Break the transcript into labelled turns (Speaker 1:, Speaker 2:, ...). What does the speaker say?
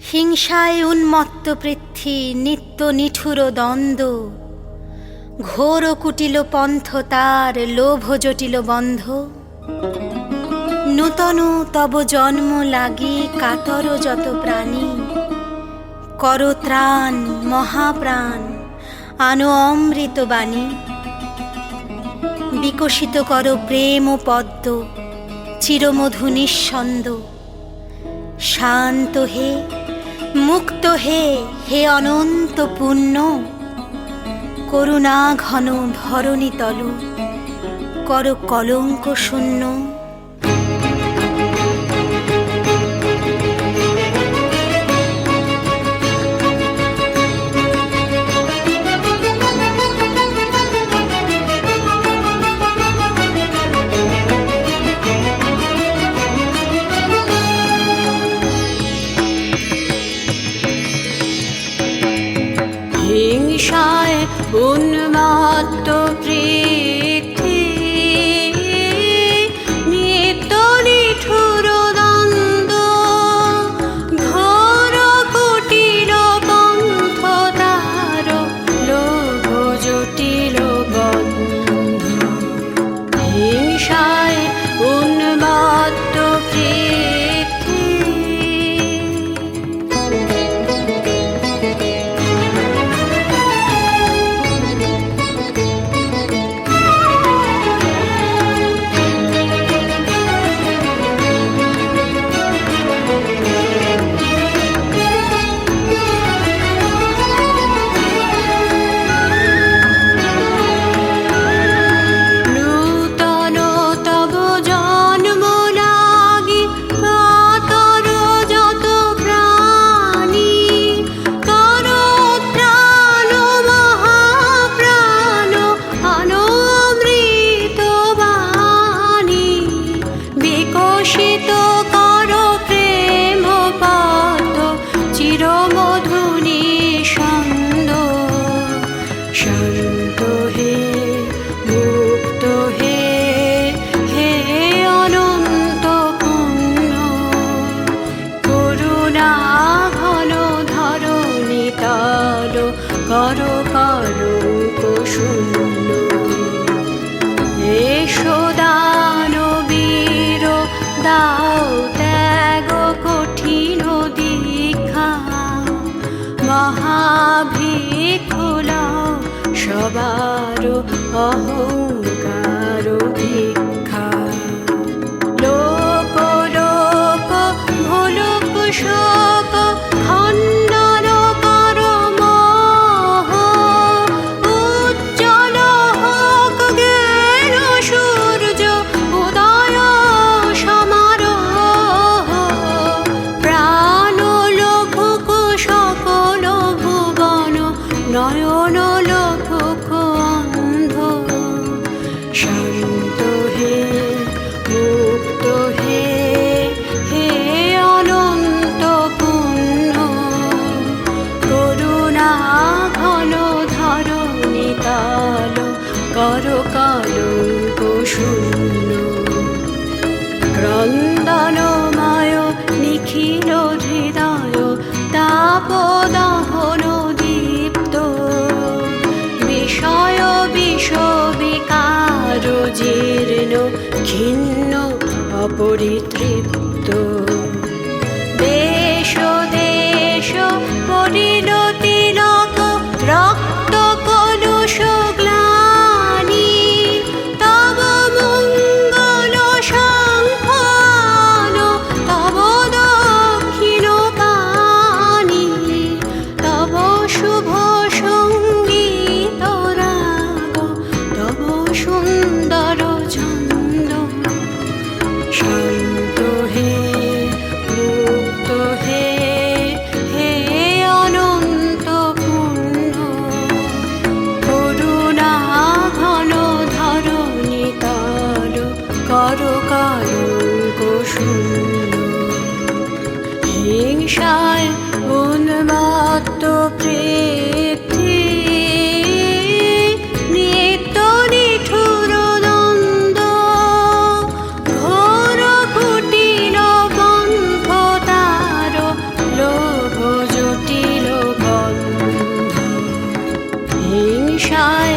Speaker 1: হিংসায় উন্মত্ত পৃথ্বী নিত্য নিঠুর দ্বন্দ্ব, ঘোর কুটিল পন্থ তার লোভ জটিল বন্ধ। নূতন তব জন্ম লাগি কাতর যত প্রাণী, কর ত্রাণ মহাপ্রাণ আনো অমৃত বাণী। বিকশিত কর প্রেম পদ্ম চিরমধু নিঃসন্দ, শান্ত হে মুক্ত হে হে অনন্ত পুণ্য। করুণা ঘন ধরণী তল কর কলঙ্ক শূন্য।
Speaker 2: হিংসায় উন্মত্ত পৃথ্বী নিত্য নিঠুর দ্বন্দ্ব, ঘোর কুটিল পন্থ তার লোভ জটিল বন্ধ। হিংসায় উন্মত্ত কর কলঙ্ক শূন্য। এসো দানবীর দাও ত্যাগ কঠিন দীক্ষা, মহাভিক্ষুল সবার অহংকার ভিক্ষা। লোক লোক ভোলক শোক খণ্ডন কর মোহ, উজ্জ্বল হোক জ্ঞান সূর্য উদয় সমারোহ। প্রাণ লোভুক সকল ভুবন নয়ন লোভুক অন্ধ। শান্ত হে মুক্ত হে হে অনন্ত পুণ্য। করুণা ঘন ধরণী তল কর কলঙ্ক শূন্য। ক্রন্দনময় নিখিল হৃদয় তাপ দহন দীপ্ত, বিষয় বিষ বিকার জীর্ণ ক্ষীণ অপরিতৃপ্ত। দেশ দেশ পড়িল তিলক রক্ত কলুষ গ্লানি, তব মঙ্গল শঙ্খন তব দক্ষিণ পানি। তব শুভ সঙ্গীত রাগ তব সুন্দর ছন্দ। শান্ত হে মুক্ত হে হে অনন্ত পুণ্য। করুণা ঘন ধরণী তল কর কলঙ্ক শূন্য। হিংসায় উন্মত্ত পৃথ্বী নিত্য নিঠুর দ্বন্দ্ব, ঘোর কুটিল পন্থ তার লোভ বিষয়